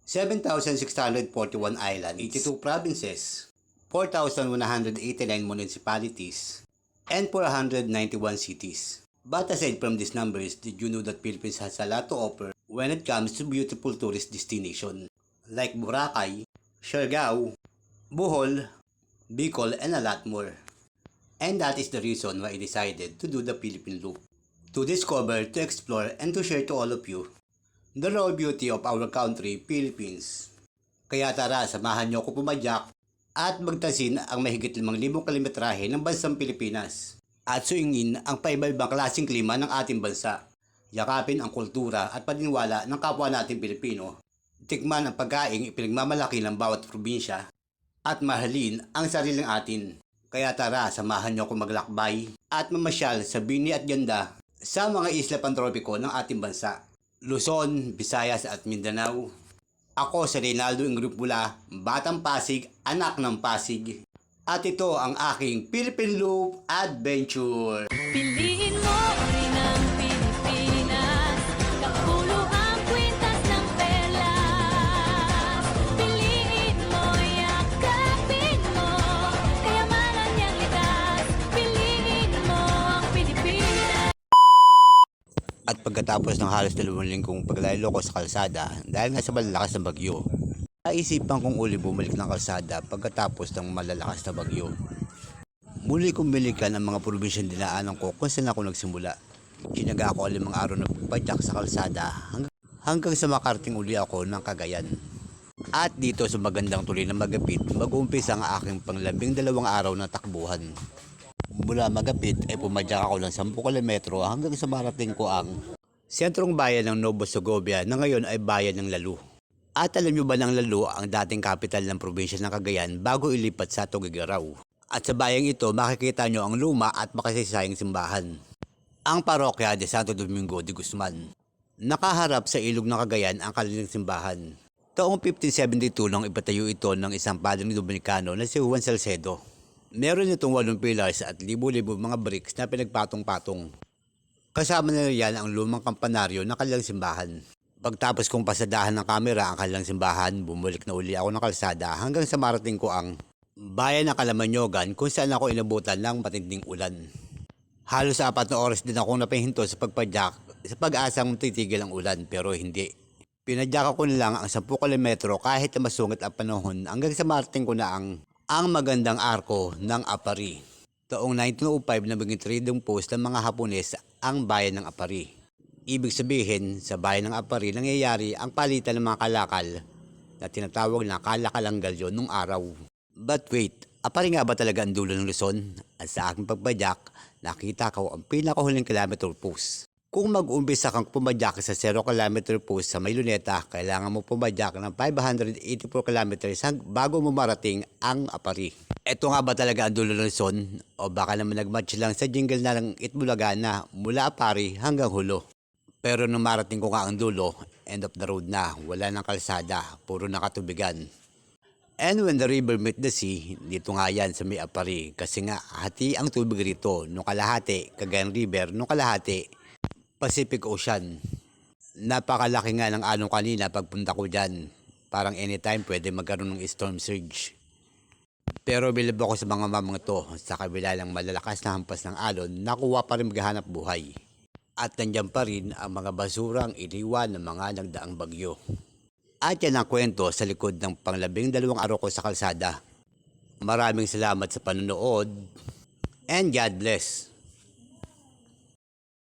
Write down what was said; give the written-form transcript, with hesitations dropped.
7,641 islands, 82 provinces, 4,189 municipalities, and 491 cities. But aside from these numbers, did you know that Philippines has a lot to offer when it comes to beautiful tourist destinations like Boracay, Siargao, Bohol, Bicol, and a lot more. And that is the reason why I decided to do the Philippine Loop. To discover, to explore, and to share to all of you the raw beauty of our country, Philippines. Kaya tara, samahan niyo ako pumadyak at magtasin ang mahigit 5,000 kilometrahe ng bansang Pilipinas at suingin ang paiba-ibang klaseng klima ng ating bansa. Yakapin ang kultura at paniniwala ng kapwa nating Pilipino. Tikman ang pagkaing ipinagmamalaki ng bawat probinsya at mahalin ang sariling atin. Kaya tara, samahan niyo ako maglakbay at mamasyal sa bini at ganda sa mga isla pantropiko ng ating bansa. Luzon, Visayas at Mindanao. Ako si Reynaldo Ingrupula, Batang Pasig, anak ng Pasig. At ito ang aking Philippine Loop Adventure. Piliin mo rin ang Pilipinas, kapulo ang kwintas ng perlas. Piliin mo, yakapin mo, kayamanan niyang litas. Piliin mo ang Pilipinas. At pagkatapos ng halos 2 linggong paglaylo ko sa kalsada dahil nga sa malalakas na bagyo, naisipan kong uli bumalik ng kalsada pagkatapos ng malalakas na bagyo. Muli kong binikan ang mga probinsyang dinaanan ko kung saan ako nagsimula. Sinaga ako 5 araw na pagpadyak sa kalsada hanggang sa makarating uli ako ng Cagayan. At dito sa magandang tuloy na Magapit, mag-uumpisa ang aking pang-12 araw na takbuhan. Mula Magapit ay pumadyak ako ng 10 kilometro hanggang sa marating ko ang sentrong bayan ng Nueva Segovia na ngayon ay bayan ng Lalu. At alam nyo ba ng Lalu ang dating capital ng probinsya ng Cagayan bago ilipat sa Tuguegarao? At sa bayang ito makikita nyo ang luma at makasaysayang simbahan, ang parokya de Santo Domingo de Guzman. Nakaharap sa ilog ng Cagayan ang kanilang simbahan. Taong 1572 nang ipatayo ito ng isang padring Dominikano na si Juan Salcedo. Meron itong 8 pillars at libo-libo mga bricks na pinagpatong-patong. Kasama na riyan ang lumang kampanaryo ng kanilang simbahan. Pagtapos kong pasadahan ng kamera ang kanilang simbahan, bumalik na uli ako ng kalsada hanggang sa marating ko ang bayan ng Calamanyogan kung saan ako inabutan ng matinding ulan. Halos 4 na oras din akong napahinto sa pagpadyak sa pag-asang titigil ang ulan pero hindi. Pinadyak ko na lang ang 10 kilometro kahit na masungit ang panahon hanggang sa marating ko na ang magandang arko ng Apari. Taong 1905 na maging trading post ng mga Hapones ang bayan ng Apari. Ibig sabihin, sa bayan ng Apari nangyayari ang palitan ng mga kalakal na tinatawag na kalakalang galyon nung araw. But wait, Apari nga ba talaga ang dulo ng Luzon? At sa aking pagpadyak, nakita ko ang pinakahuling kilometer post. Kung mag-umpisa kang pumadyak sa 0 kilometer post sa May Luneta, kailangan mo pumadyak ng 584 kilometers bago mo marating ang Apari. Ito nga ba talaga ang dulo ng Luzon? O baka naman nagmatch lang sa jingle na ng Itbulaga na mula Apari hanggang Hulo. Pero nung marating ko nga ang dulo, end of the road na, wala nang kalsada, puro nakatubigan. And when the river meet the sea, dito nga yan sa may Apari. Kasi nga, hati ang tubig rito. Nung kalahati, Cagayan River, nung kalahati, Pacific Ocean. Napakalaki nga ng alon kanina pagpunta ko dyan. Parang anytime pwede magkaroon ng storm surge. Pero bilib ako sa mga mamang to. Sa kabila ng malalakas na hampas ng alon, nakuha pa rin maghanap buhay. At nandyan pa rin ang mga basurang iniwan ng mga nagdaang bagyo. At yan ang kwento sa likod ng pang-12 araw ko sa kalsada. Maraming salamat sa panonood and God bless.